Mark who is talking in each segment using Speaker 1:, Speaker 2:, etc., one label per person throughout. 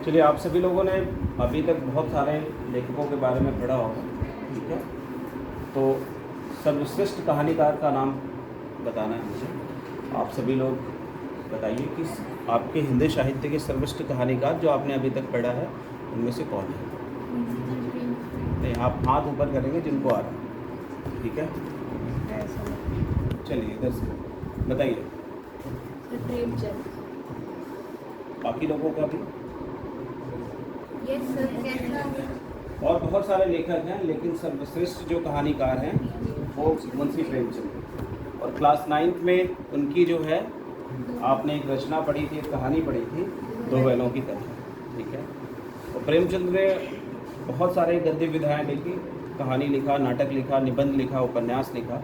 Speaker 1: चलिए, आप सभी लोगों ने अभी तक बहुत सारे लेखकों के बारे में पढ़ा होगा, ठीक है। तो सर्वश्रेष्ठ कहानीकार का नाम बताना है मुझे। आप सभी लोग बताइए कि आपके हिंदी साहित्य के सर्वश्रेष्ठ कहानीकार जो आपने अभी तक पढ़ा है उनमें से कौन है? नहीं, आप हाथ ऊपर करेंगे जिनको आ रहा है, ठीक है। चलिए इधर से बताइए, बाकी लोगों का भी। और बहुत सारे लेखक हैं, लेकिन सर्वश्रेष्ठ जो कहानीकार हैं वो मुंशी प्रेमचंद। और क्लास 9th में उनकी जो है, आपने एक रचना पढ़ी थी, एक कहानी पढ़ी थी, दो बैलों की तरह, ठीक है। और प्रेमचंद ने बहुत सारे गद्य विधाएँ लिखी, कहानी लिखा, नाटक लिखा, निबंध लिखा, उपन्यास लिखा,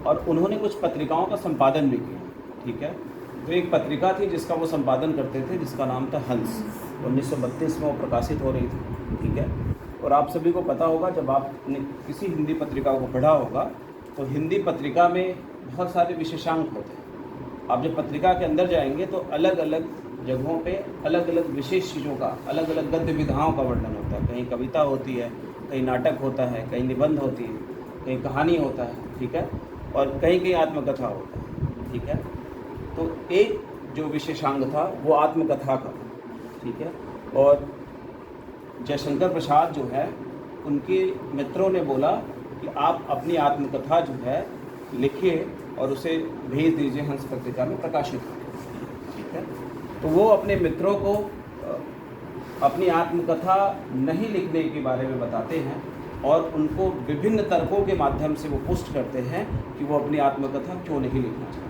Speaker 1: और उन्होंने कुछ पत्रिकाओं का संपादन भी किया, ठीक है। तो एक पत्रिका थी जिसका वो संपादन करते थे, जिसका नाम था हंस। 1932 में वो प्रकाशित हो रही थी, ठीक है। और आप सभी को पता होगा, जब आपने किसी हिंदी पत्रिका को पढ़ा होगा तो हिंदी पत्रिका में बहुत सारे विशेषांक होते हैं। आप जब पत्रिका के अंदर जाएंगे तो अलग अलग जगहों पे अलग अलग विशेष चीज़ों का, अलग अलग गद्य विधाओं का वर्णन होता है। कहीं कविता होती है, कहीं नाटक होता है, कहीं निबंध होती है, कहीं कहानी होता है, ठीक है, और कहीं कहीं आत्मकथा होता है, ठीक है। तो एक जो विशेषांग था वो आत्मकथा का, ठीक है। और जयशंकर प्रसाद जो है, उनके मित्रों ने बोला कि आप अपनी आत्मकथा जो है लिखिए और उसे भेज दीजिए हंस पत्रिका में प्रकाशित हो, ठीक है। तो वो अपने मित्रों को अपनी आत्मकथा नहीं लिखने के बारे में बताते हैं और उनको विभिन्न तर्कों के माध्यम से वो पुष्ट करते हैं कि वो अपनी आत्मकथा क्यों नहीं लिखना चाहते,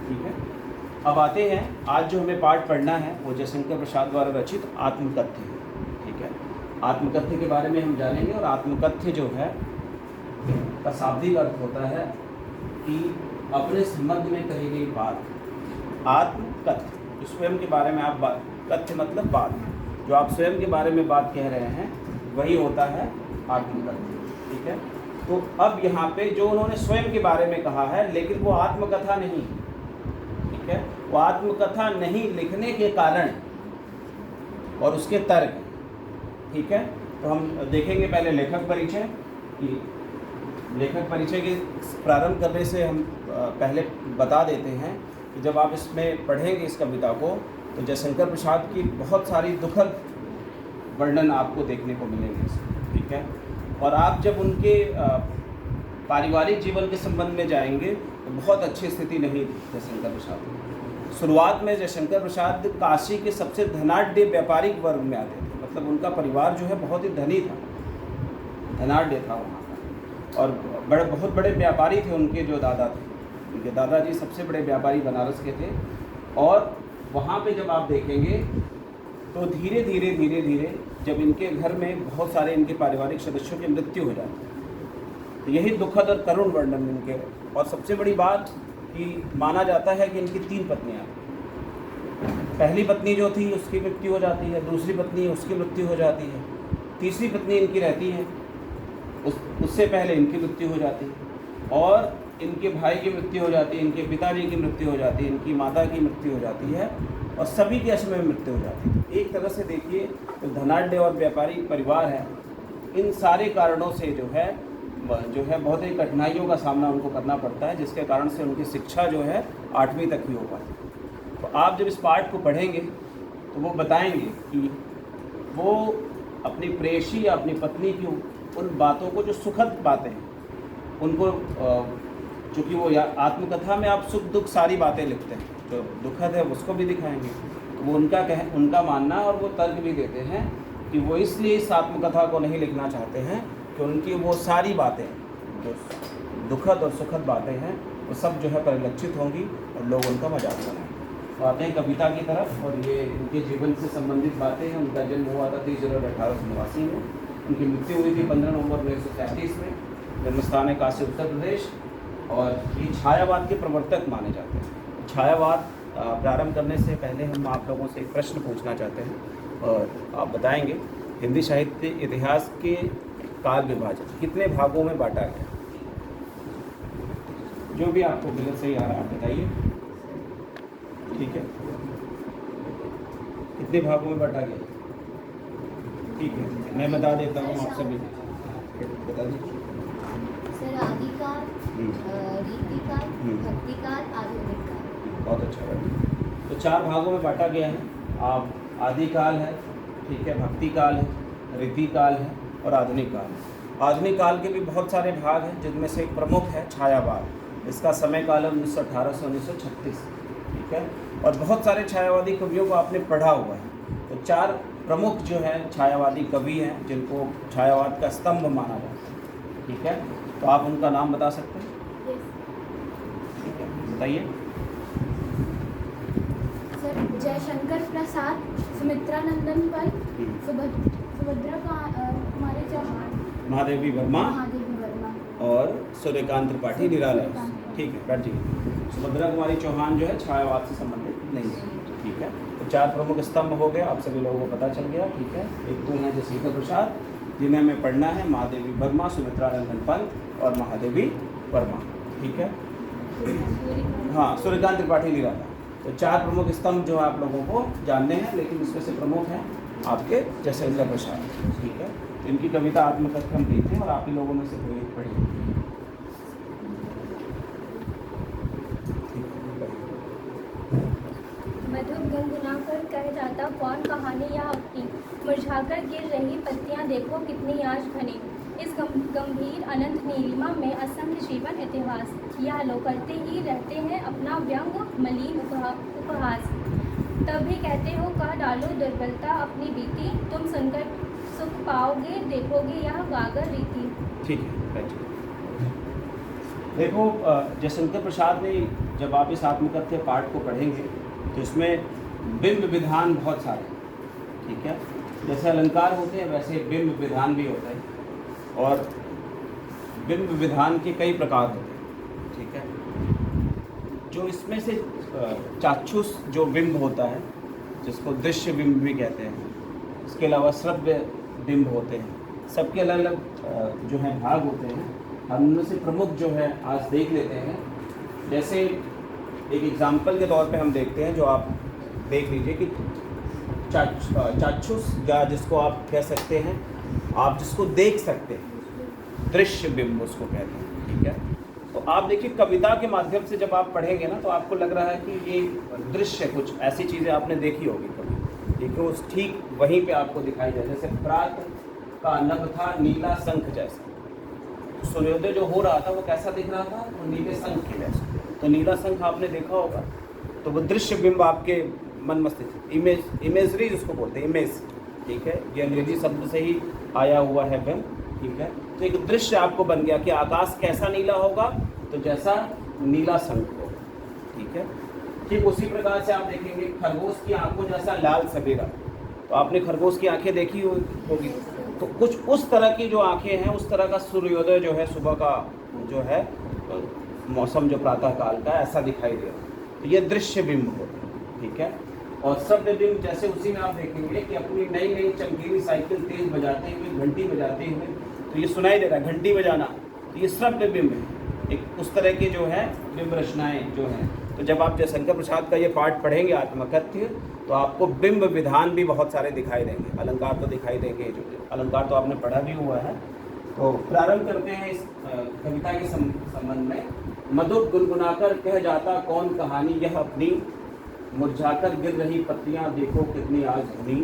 Speaker 1: ठीक है। अब आते हैं, आज जो हमें पाठ पढ़ना है वो जयशंकर प्रसाद द्वारा रचित आत्मकथ्य है, ठीक है। आत्मकथ्य के बारे में हम जानेंगे। और आत्मकथ्य जो है का शाब्दिक अर्थ होता है कि अपने संबंध में कही गई बात। आत्मकथ्य, स्वयं के बारे में आप बात, कथ्य मतलब बात, जो आप स्वयं के बारे में बात कह रहे हैं वही होता है आत्मकथ्य, ठीक है। तो अब यहाँ पे जो उन्होंने स्वयं के बारे में कहा है, लेकिन वो आत्मकथा नहीं, ठीक है। वो आत्मकथा नहीं लिखने के कारण और उसके तर्क, ठीक है। तो हम देखेंगे पहले लेखक परिचय। कि लेखक परिचय के प्रारंभ करने से हम पहले बता देते हैं कि जब आप इसमें पढ़ेंगे इस कविता को तो जयशंकर प्रसाद की बहुत सारी दुखद वर्णन आपको देखने को मिलेंगे इसमें, ठीक है। और आप जब उनके पारिवारिक जीवन के संबंध में जाएंगे तो बहुत अच्छी स्थिति नहीं थी जयशंकर प्रसाद की। शुरुआत में जयशंकर प्रसाद काशी के सबसे धनाढ्य व्यापारिक वर्ग में आते थे, मतलब उनका परिवार जो है बहुत ही धनी था, धनाढ्य था वहाँ का। और बहुत बड़े व्यापारी थे उनके जो दादा थे, उनके दादाजी सबसे बड़े व्यापारी बनारस के थे। और वहाँ पे जब आप देखेंगे तो धीरे धीरे धीरे धीरे जब इनके घर में बहुत सारे इनके पारिवारिक सदस्यों की मृत्यु हो जाती है, तो यही दुखद और करुण वर्णन इनके। और सबसे बड़ी बात कि माना जाता है कि इनकी 3 पत्नियाँ, पहली पत्नी जो थी उसकी मृत्यु हो जाती है, दूसरी पत्नी उसकी मृत्यु हो जाती है, तीसरी पत्नी इनकी रहती है, उससे पहले इनकी मृत्यु हो जाती है, और इनके भाई की मृत्यु हो जाती है, इनके पिताजी की मृत्यु हो जाती है, इनकी माता की मृत्यु हो जाती है, और सभी की अश्व में मृत्यु हो जाती है। एक तरह से देखिए तो धनाढ्य और व्यापारी परिवार है, इन सारे कारणों से जो है बहुत ही कठिनाइयों का सामना उनको करना पड़ता है, जिसके कारण से उनकी शिक्षा जो है 8वीं तक ही हो पाती। तो आप जब इस पाठ को पढ़ेंगे तो वो बताएंगे कि वो अपनी प्रेयसी या अपनी पत्नी की उन बातों को, जो सुखद बातें हैं उनको, चूँकि वो आत्मकथा में आप सुख दुख सारी बातें लिखते हैं, जो दुखद है उसको भी दिखाएंगे। तो वो उनका मानना और वो तर्क भी देते हैं कि वो इसलिए इस आत्मकथा को नहीं लिखना चाहते हैं कि उनकी वो सारी बातें, जो दुखद और सुखद बातें हैं, वो सब जो है परिलक्षित होंगी और लोग उनका मजाक बनाएंगे। तो आते हैं कविता की तरफ। और ये इनके जीवन से संबंधित बातें हैं। उनका जन्म हुआ था 30 जनवरी 1889 में, उनकी मृत्यु हुई थी 15 नवंबर 1933 में। जन्मस्थान है काशी, उत्तर प्रदेश। और ये छायावाद के प्रवर्तक माने जाते हैं। छायावाद प्रारंभ करने से पहले हम आप लोगों से एक प्रश्न पूछना चाहते हैं, और आप बताएंगे हिंदी साहित्य इतिहास के काल विभाजन कितने भागों में बांटा गया? जो भी आपको गलत सही आ रहा है आप बताइए, ठीक है। कितने भागों में बांटा गया? ठीक है, मैं बता देता हूँ, आप सभी बता दीजिए।
Speaker 2: सर आदिकाल, रीतिकाल, भक्तिकाल, आधुनिक काल।
Speaker 1: बहुत अच्छा है। तो 4 भागों में बांटा गया है। आप आदिकाल है, ठीक है, भक्ति काल है, रीतिकाल है और आधुनिक काल है। आधुनिक काल के भी बहुत सारे भाग हैं, जिनमें से एक प्रमुख है छायावाद। इसका समय काल है 1918 से 1936, ठीक है। और बहुत सारे छायावादी कवियों को आपने पढ़ा हुआ है। तो 4 प्रमुख जो है छायावादी कवि हैं, जिनको छायावाद का स्तंभ माना जाता है, ठीक है। तो आप उनका नाम बता सकते हैं? ठीक है, बताइए।
Speaker 2: सर जयशंकर प्रसाद, सुमित्रानंदन पंत, सुभद्रा कुमारी चौहान,
Speaker 1: महादेवी वर्मा
Speaker 2: महादेवी वर्मा
Speaker 1: और सूर्यकांत त्रिपाठी निराला। ठीक है, बैठिए। सुभद्रा कुमारी चौहान जो है छायावाद से संबंधित नहीं है, ठीक है। तो 4 प्रमुख स्तंभ हो गए, आप सभी लोगों को पता चल गया, ठीक है। एक तो हैं जयशंकर प्रसाद, जिन्हें हमें पढ़ना है, महादेवी वर्मा, सुमित्रानंदन पंत और महादेवी वर्मा, ठीक है। हाँ, सूर्यकांत त्रिपाठी निराला। तो 4 प्रमुख स्तंभ जो आप लोगों को जानने हैं, लेकिन इसमें से प्रमुख हैं आपके जयशंकर प्रसाद, ठीक है। इनकी कविता आत्मकथन हम देखते हैं और आप ही लोगों में से कोई पढ़िए।
Speaker 3: मधुर गुनगुनाकर कह जाता कौन कहानी या अपनी, मुरझाकर गिर रही पत्तियां देखो कितनी आज घनी, इस गंभीर अनंत नीलिमा में असंख्य जीवन इतिहास, यह लोग करते ही रहते हैं अपना व्यंग मलिन उपहास, तब भी कहते हो कह डालो दुर्बलता अपनी बीती, तुम सुनकर सुख पाओगे देखोगे यह गागर रीति।
Speaker 1: ठीक है, देखो जयशंकर प्रसाद ने, जब आप इस आत्मकथ्य पाठ को पढ़ेंगे तो इसमें बिंब विधान बहुत सारे, ठीक है। जैसे अलंकार होते हैं वैसे बिंब विधान भी होता है, और बिंब विधान के कई प्रकार होते हैं, ठीक है। जो इसमें से चाक्षुष जो बिंब होता है, जिसको दृश्य बिंब भी कहते हैं, इसके अलावा श्रव्य बिंब होते हैं, सबके अलग अलग जो है भाग होते हैं। हम उनमें से प्रमुख जो है आज देख लेते हैं। जैसे एक एग्जाम्पल के तौर पे हम देखते हैं, जो आप देख लीजिए कि चाक्षुष या जिसको आप कह सकते हैं, आप जिसको देख सकते हैं, दृश्य बिंब उसको कहते हैं, ठीक है। तो आप देखिए कविता के माध्यम से जब आप पढ़ेंगे ना, तो आपको लग रहा है कि ये दृश्य कुछ ऐसी चीज़ें आपने देखी होगी कभी, लेकिन उस ठीक वहीं पे आपको दिखाई जाए। जैसे प्रात का नभ था नीला शंख जैसा, सूर्योदय जो हो रहा था वो कैसा दिख रहा था, वो नीले शंख के जैसा। तो नीला शंख आपने देखा होगा, तो वो दृश्य बिंब आपके मन मस्तिष्क, इमेजरी जिसको बोलते हैं, इमेज, ठीक है। ये अंग्रेजी शब्द से ही आया हुआ है बिंब, ठीक है। तो एक दृश्य आपको बन गया कि आकाश कैसा नीला होगा, तो जैसा नीला शंख होगा, ठीक है। ठीक उसी प्रकार से आप देखेंगे खरगोश की आंखों जैसा लाल सवेरा, तो आपने खरगोश की आंखें देखी होगी, तो कुछ उस तरह की जो आंखें हैं, उस तरह का सूर्योदय जो है, सुबह का जो है मौसम जो प्रातः काल का ऐसा दिखाई दे रहा है। तो ये दृश्य बिंब होते हैं, ठीक है। और शब्द बिंब जैसे उसी में आप देखेंगे कि अपनी नई नई चमकीली साइकिल तेज बजाते हुए, घंटी बजाते हुए, तो ये सुनाई दे रहा है घंटी बजाना, तो ये शब्द बिंब है। एक उस तरह की जो है बिंब रचनाएं जो हैं। तो जब आप जयशंकर प्रसाद का ये पाठ पढ़ेंगे आत्मकथ्य, तो आपको बिंब विधान भी बहुत सारे दिखाई देंगे। अलंकार तो दिखाई देंगे, जो अलंकार तो आपने पढ़ा भी हुआ है। तो प्रारंभ करते हैं इस कविता के संबंध में। मधुर गुनगुनाकर कह जाता कौन कहानी यह अपनी, मुरझाकर गिर रही पत्तियां देखो कितनी आज घनी,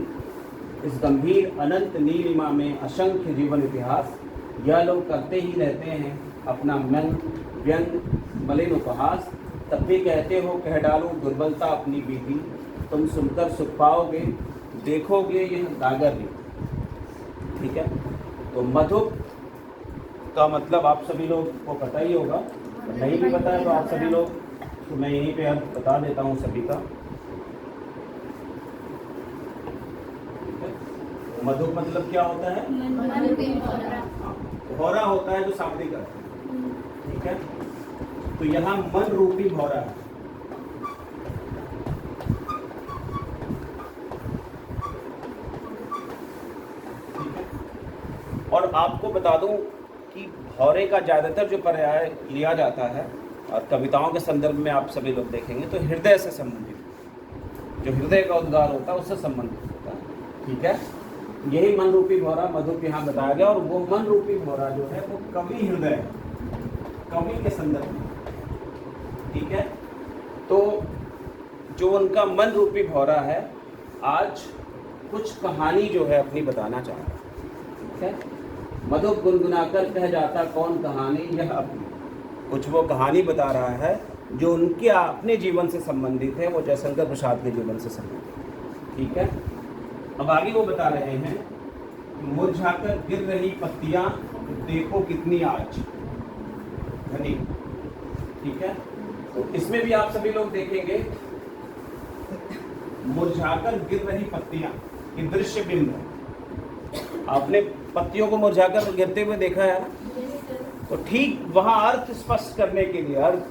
Speaker 1: इस गंभीर अनंत नीलिमा में असंख्य जीवन इतिहास, यह लोग करते ही रहते हैं अपना मन व्यंग मलिन उपहास, तब भी कहते हो कह डालो दुर्बलता अपनी बीती, तुम सुनकर सुख पाओगे देखोगे यह गागर रीति, ठीक है। तो मधुर का मतलब आप सभी लोग को पता ही होगा, नहीं भी पता है तो आप सभी लोग, तो मैं यहीं पे अब बता देता हूँ सभी का। मधुर मतलब क्या होता है, भौरा होता है जो शाब्दिक अर्थ है, ठीक है। तो यहाँ मन रूपी भौरा है, ठीक है। और आपको बता दूं कि भौरे का ज़्यादातर जो पर्याय लिया जाता है और कविताओं के संदर्भ में आप सभी लोग देखेंगे तो हृदय से संबंधित, जो हृदय का उद्गार होता है उससे संबंधित होता है। ठीक है, यही मन रूपी भौरा मधुप यहाँ बताया गया। और वो मन रूपी भौरा जो है वो कवि हृदय, कवि के संदर्भ में। ठीक है, तो जो उनका मन रूपी भौरा है आज कुछ कहानी जो है अपनी बताना चाह रहा है। ठीक है, मधुप गुनगुनाकर कह जाता कौन कहानी यह अपनी, कुछ वो कहानी बता रहा है जो उनके अपने जीवन से संबंधित है, वो जयशंकर प्रसाद के जीवन से संबंधित। ठीक है, अब आगे वो बता रहे हैं मुरझाकर गिर रही पत्तियां देखो कितनी आज घनी। ठीक है, तो इसमें भी आप सभी लोग देखेंगे मुरझाकर गिर रही पत्तियां, ये दृश्य बिंब है। आपने पत्तियों को मुरझाकर गिरते हुए देखा है, तो ठीक वहां अर्थ स्पष्ट करने के लिए, अर्थ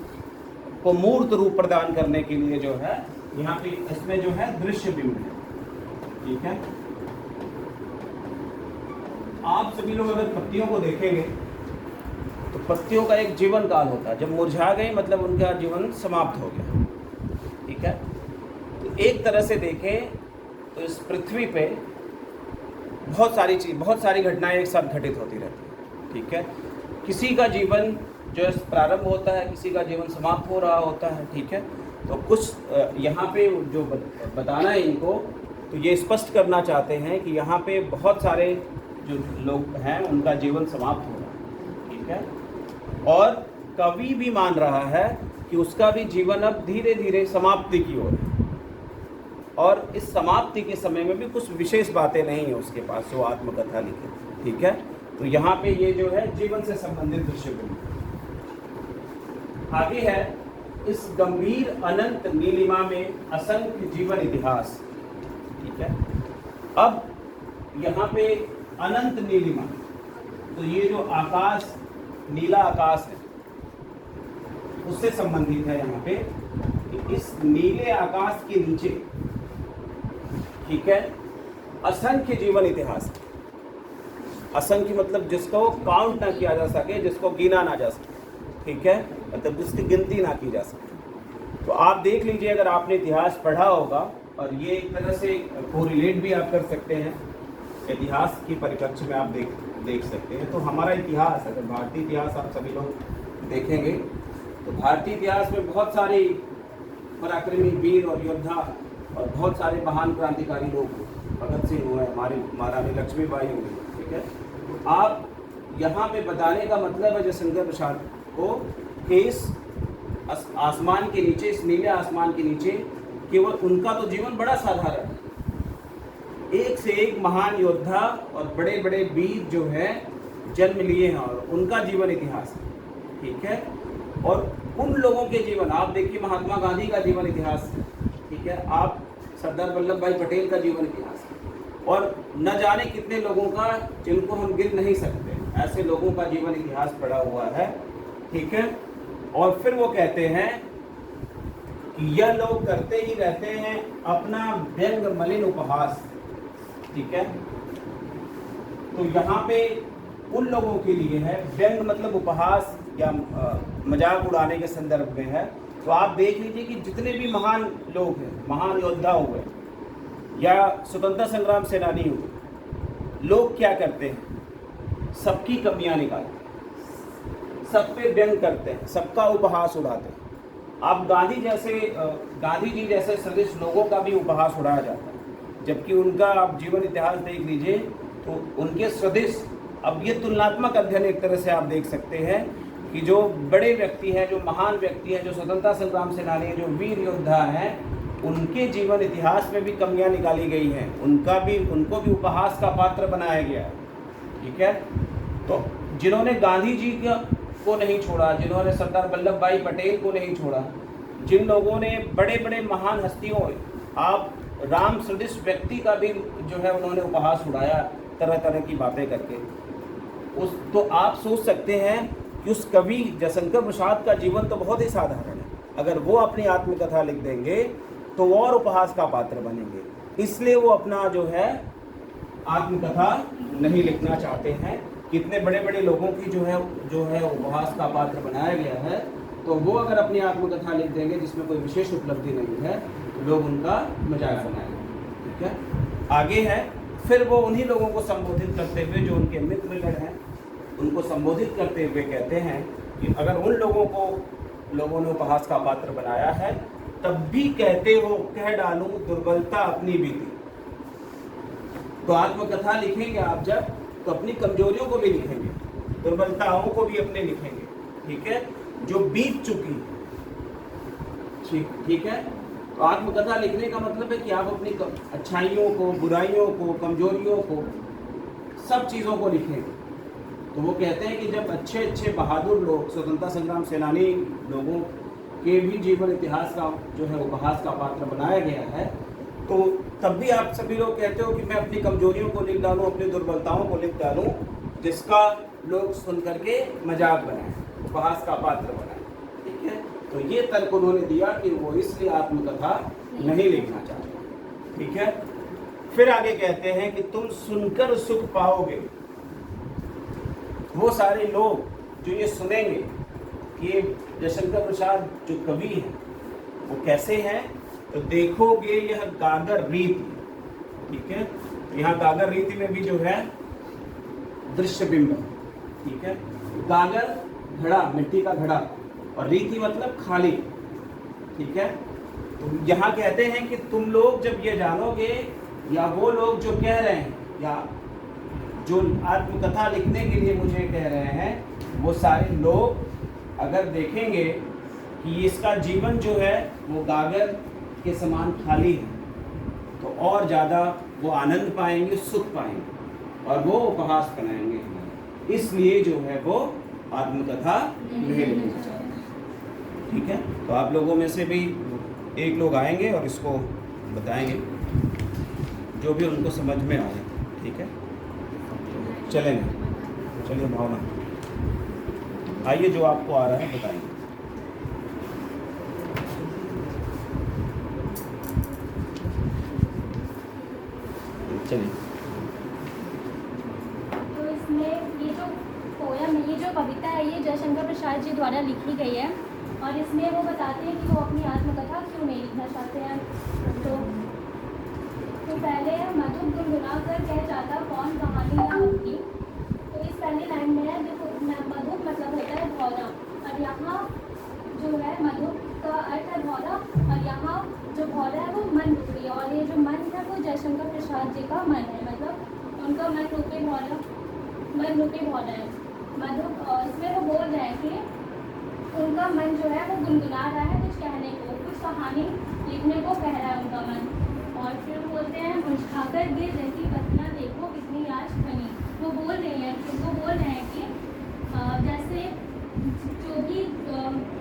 Speaker 1: को मूर्त रूप प्रदान करने के लिए जो है यहाँ पे इसमें जो है दृश्य बिंब है। ठीक है, आप सभी लोग अगर पत्तियों को देखेंगे तो पत्तियों का एक जीवन काल होता है। जब मुरझा गए मतलब उनका जीवन समाप्त हो गया। ठीक है, तो एक तरह से देखें तो इस पृथ्वी पे बहुत सारी घटनाएं एक साथ घटित होती रहती हैं। ठीक है, किसी का जीवन जो है प्रारंभ होता है, किसी का जीवन समाप्त हो रहा होता है। ठीक है, तो कुछ यहाँ पे जो बताना है इनको, तो ये स्पष्ट करना चाहते हैं कि यहाँ पे बहुत सारे जो लोग हैं उनका जीवन समाप्त हो रहा है। ठीक है, और कवि भी मान रहा है कि उसका भी जीवन अब धीरे धीरे समाप्ति की ओर है, और इस समाप्ति के समय में भी कुछ विशेष बातें नहीं है उसके पास जो आत्मकथा लिखे। ठीक है, तो यहाँ पे ये जो है जीवन से संबंधित दृश्य बिंब। आगे है इस गंभीर अनंत नीलिमा में असंख्य जीवन इतिहास। ठीक है, अब यहाँ पे अनंत नीलिमा, तो ये जो आकाश, नीला आकाश है उससे संबंधित है यहाँ पे कि इस नीले आकाश के नीचे, ठीक है, असंख्य जीवन इतिहास। असंख्य मतलब जिसको काउंट ना किया जा सके, जिसको गिना ना जा सके। ठीक है, मतलब जिसकी गिनती ना की जा सके। तो आप देख लीजिए, अगर आपने इतिहास पढ़ा होगा, और ये एक तरह से कोरिलेट भी आप कर सकते हैं, इतिहास की परिप्रेक्ष्य में आप देख सकते हैं। तो हमारा इतिहास, अगर भारतीय इतिहास आप सभी लोग देखेंगे तो भारतीय इतिहास में बहुत सारे पराक्रमी वीर और योद्धा और बहुत सारे महान क्रांतिकारी लोग हुए। भगत सिंह हुए, हमारी महारानी लक्ष्मीबाई हुई। ठीक है, तो आप यहाँ पे बताने का मतलब है जयशंकर प्रसाद को कि इस आसमान के नीचे, इस नीले आसमान के नीचे केवल उनका तो जीवन बड़ा साधारण है, एक से एक महान योद्धा और बड़े बड़े वीर जो है जन्म लिए हैं और उनका जीवन इतिहास है। ठीक है, और उन लोगों के जीवन, आप देखिए महात्मा गांधी का जीवन इतिहास है। ठीक है, आप सरदार वल्लभ भाई पटेल का जीवन इतिहास है, और न जाने कितने लोगों का जिनको हम गिन नहीं सकते, ऐसे लोगों का जीवन इतिहास पड़ा हुआ है। ठीक है, और फिर वो कहते हैं कि यह लोग करते ही रहते हैं अपना व्यंग मलिन उपहास। ठीक है, तो यहाँ पे उन लोगों के लिए है, व्यंग मतलब उपहास या मजाक उड़ाने के संदर्भ में है। तो आप देख लीजिए कि जितने भी महान लोग हैं, महान योद्धा हुए या स्वतंत्रता संग्राम सेनानी हुए, लोग क्या करते हैं, सबकी कमियां निकालते हैं, सब पे व्यंग करते हैं, सबका उपहास उड़ाते हैं। आप गांधी जी जैसे सदृश लोगों का भी उपहास उड़ाया जाता है, जबकि उनका आप जीवन इतिहास देख लीजिए तो उनके सदृश, अब ये तुलनात्मक अध्ययन एक तरह से आप देख सकते हैं कि जो बड़े व्यक्ति हैं, जो महान व्यक्ति हैं, जो स्वतंत्रता संग्राम सेनानी हैं, जो वीर योद्धा हैं, उनके जीवन इतिहास में भी कमियां निकाली गई हैं, उनको भी उपहास का पात्र बनाया गया है। ठीक है, तो जिन्होंने गांधी जी को नहीं छोड़ा, जिन्होंने सरदार वल्लभ भाई पटेल को नहीं छोड़ा, जिन लोगों ने बड़े बड़े महान हस्तियों, आप राम सदृश व्यक्ति का भी जो है उन्होंने उपहास उड़ाया तरह तरह की बातें करके, तो आप सोच सकते हैं कि उस कवि जयशंकर प्रसाद का जीवन तो बहुत ही साधारण है। अगर वो अपनी आत्मकथा लिख देंगे तो वो और उपहास का पात्र बनेंगे, इसलिए वो अपना जो है आत्मकथा नहीं लिखना चाहते हैं। कितने बड़े बड़े लोगों की जो है उपहास का पात्र बनाया गया है, तो वो अगर अपनी आत्मकथा लिख देंगे जिसमें कोई विशेष उपलब्धि नहीं है, तो लोग उनका मजाक बनाएंगे। ठीक है, आगे है, फिर वो उन्हीं लोगों को संबोधित करते हुए जो उनके मित्रगण हैं उनको संबोधित करते हुए कहते हैं कि अगर उन लोगों ने उपहास का पात्र बनाया है तब भी कहते हो कह डालूं दुर्बलता अपनी बीती। तो आत्मकथा लिखेंगे आप जब, तो अपनी कमजोरियों को भी लिखेंगे, दुर्बलताओं को भी अपने लिखेंगे। ठीक है, जो बीत चुकी। ठीक है, तो आत्मकथा लिखने का मतलब है कि आप अपनी अच्छाइयों को, बुराइयों को, कमजोरियों को, सब चीज़ों को लिखें। तो वो कहते हैं कि जब अच्छे अच्छे बहादुर लोग, स्वतंत्रता संग्राम सेनानी लोगों के भी जीवन इतिहास का जो है उपहास का पात्र बनाया गया है, तो तब भी आप सभी लोग कहते हो कि मैं अपनी कमजोरियों को लिख डालूं, अपनी दुर्बलताओं को लिख डालूं, जिसका लोग सुन करके मजाक बनाएं, उपहास का पात्र बनाएं। ठीक है, तो ये तर्क उन्होंने दिया कि वो इसलिए आत्मकथा नहीं लिखना चाहते। ठीक है, फिर आगे कहते हैं कि तुम सुनकर सुख पाओगे। वो सारे लोग जो ये सुनेंगे कि जयशंकर प्रसाद जो कवि हैं वो कैसे हैं, तो देखोगे यह गागर रीति। ठीक है, यहाँ गागर रीति में भी जो है दृश्य बिंब। ठीक है, गागर घड़ा, मिट्टी का घड़ा, और रीति मतलब खाली। ठीक है, तो यहाँ कहते हैं कि तुम लोग जब ये जानोगे, या वो लोग जो कह रहे हैं, या जो आत्मकथा लिखने के लिए मुझे कह रहे हैं, वो सारे लोग अगर देखेंगे कि इसका जीवन जो है वो गागर के समान खाली है, तो और ज़्यादा वो आनंद पाएंगे, सुख पाएंगे, और वो उपहास बनाएंगे। इसलिए जो है वो आत्मकथा नहीं लिखना चाहते। ठीक है, तो आप लोगों में से भी एक लोग आएंगे और इसको बताएंगे जो भी उनको समझ में आए। ठीक है, चलेंगे। चलिए भावना, आइए जो आपको आ रहा है बताइए। चलिए।
Speaker 3: तो इसमें ये जो पोयम है, ये जो कविता है, ये जयशंकर प्रसाद जी द्वारा लिखी गई है, और इसमें वो बताते हैं कि वो अपनी आत्मकथा क्यों नहीं लिखना चाहते हैं। तो पहले मधुर गुनगुना कर कह जाता कौन कहानी या अपनी। तो इस पहली लाइन में है, देखो मधुर मतलब होता है भौरा, और यहाँ जो है मधुर का अर्थ है भौरा, और यहाँ जो भौरा है वो मन रूपी, और ये जो मन है वो जयशंकर प्रसाद जी का मन है, मतलब उनका मन रूपी भौरा है मधुर। और इसमें वो बोल रहे हैं कि उनका मन जो है वो गुनगुना रहा है कुछ कहने को, कुछ कहानी लिखने को कह रहा है उनका मन। और फिर बोलते हैं मुरझाकर गिर रही पत्तियां देखो कितनी आज घनी। वो बोल रहे हैं कि जैसे जो भी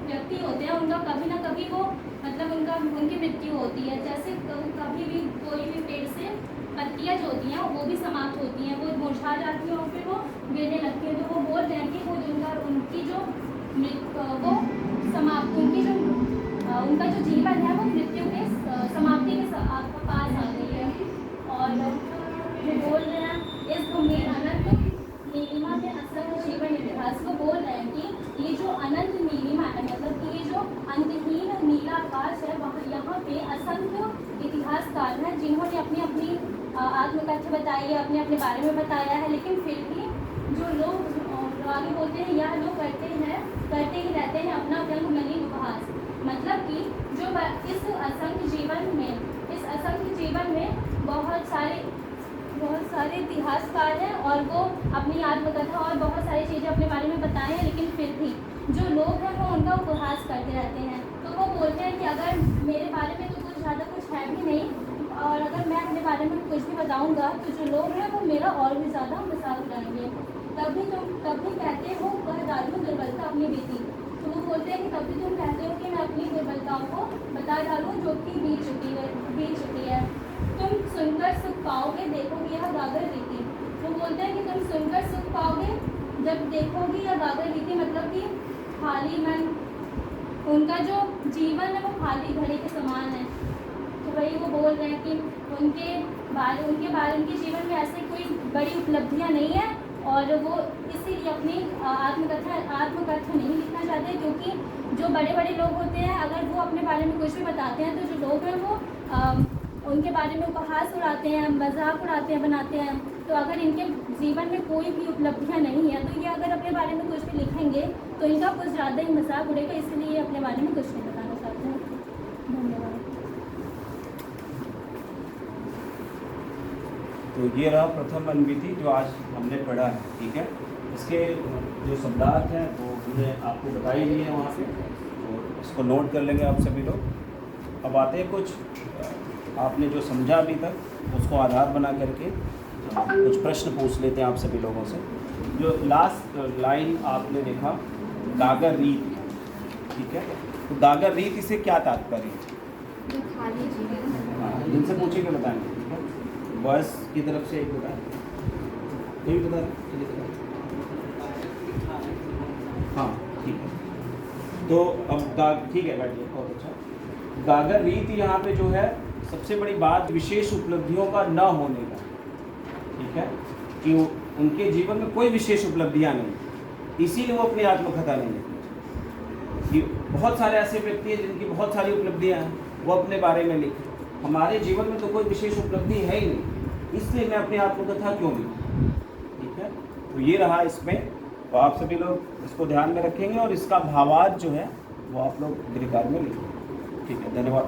Speaker 3: व्यक्ति होते हैं उनका कभी ना कभी वो मतलब उनकी मृत्यु होती है। जैसे कभी भी कोई भी पेड़ से पत्तियां जो होती हैं वो भी समाप्त होती हैं, वो मुरझा जाती हैं और फिर वो गिरने लगती है। तो वो बोल रहे हैं कि वो उनकी जो समाप्त उनका जो जीवन है वो मृत्यु के समाप्ति के पास आ गई है। और वो बोल रहे हैं इस गंभीर अनंत नीलिमा में असंख्य जीवन इतिहास को बोल रहे हैं कि ये जो अनंत नीलिमा है, मतलब कि ये जो अंतहीन नीला आकाश है, वहाँ यहाँ पे असंख्य इतिहासकार हैं जिन्होंने अपनी अपनी आत्मकथा बताई है, अपने अपने बारे में बताया है, लेकिन फिर भी जो लोग आगे बोलते हैं यह लोग करते ही रहते हैं अपना रंग मलिन उपहास। मतलब कि जो इस असंख्य जीवन में बहुत सारे इतिहासकार हैं और वो अपनी आत्मकथा और बहुत सारी चीज़ें अपने बारे में बताए हैं, लेकिन फिर भी जो लोग हैं वो उनका उपहास करते रहते हैं। तो वो बोलते हैं कि अगर मेरे बारे में तो कुछ है भी नहीं, और अगर मैं अपने बारे में कुछ भी बताऊंगा तो जो लोग हैं वो मेरा और भी ज़्यादा मजाक उड़ाएंगे। तभी कहते हो वह डालूं दुर्बलता अपनी बीती। तो वो बोलते हैं कि तभी तुम कहते हो कि मैं अपनी दुर्बलताओं को बता डालूं जो कि बीत चुकी है। तुम सुनकर सुख पाओगे देखोगे यह गागर रीति। वो बोलते हैं कि तुम सुनकर सुख पाओगे जब देखोगे यह गागर रीति, मतलब कि खाली मन, उनका जो जीवन है वो खाली घड़े के समान है। तो वही वो बोल रहे हैं कि उनके जीवन में ऐसे कोई बड़ी उपलब्धियाँ नहीं है, और वो इसीलिए अपनी आत्मकथा नहीं लिखना चाहते, क्योंकि जो बड़े बड़े लोग होते हैं अगर वो अपने बारे में कुछ भी बताते हैं तो जो लोग हैं वो उनके बारे में उपहास उड़ाते हैं, मजाक उड़ाते हैं, बनाते हैं। तो अगर इनके जीवन में कोई भी उपलब्धियां नहीं है तो ये अगर अपने बारे में कुछ भी लिखेंगे तो इनका कुछ ज़्यादा ही मजाक उड़ेगा, इसलिए अपने बारे में कुछ नहीं बताना चाहते हैं। धन्यवाद।
Speaker 1: तो ये रहा प्रथम अनुभूति जो आज हमने पढ़ा है, ठीक है। इसके जो शब्दार्थ हैं वो हमने आपको बता ही दिए हैं वहाँ पे, और इसको नोट कर लेंगे आप सभी लोग। अब आते हैं कुछ आपने जो समझा अभी तक उसको आधार बना करके कुछ प्रश्न पूछ लेते हैं आप सभी लोगों से। जो लास्ट लाइन आपने देखा गागर रीत, ठीक है, तो गागर रीत इससे क्या तात्पर्य है?
Speaker 2: जो खाली जीवन।
Speaker 1: हाँ, जिनसे पूछे के बताएंगे, ठीक है। बॉयस की तरफ से एक बताए, ये भी बता, हाँ ठीक है। तो अब ठीक है, बैठिए, बहुत अच्छा। गागर रीत यहाँ पे जो है सबसे बड़ी बात विशेष उपलब्धियों का न होने का, ठीक है, कि उनके जीवन में कोई विशेष उपलब्धियां नहीं, इसीलिए वो अपनी आत्मकथा नहीं लिखते। कि बहुत सारे ऐसे व्यक्ति हैं जिनकी बहुत सारी उपलब्धियां हैं, वो अपने बारे में लिखे। हमारे जीवन में तो कोई विशेष उपलब्धि है ही नहीं, इसलिए मैं अपनी आत्मकथा क्यों लिखूं, ठीक है। तो ये रहा इसमें, तो आप सभी लोग इसको ध्यान में रखेंगे और इसका भावार्थ जो है वो आप लोग गृहकार्य में लिखेंगे, ठीक है। धन्यवाद।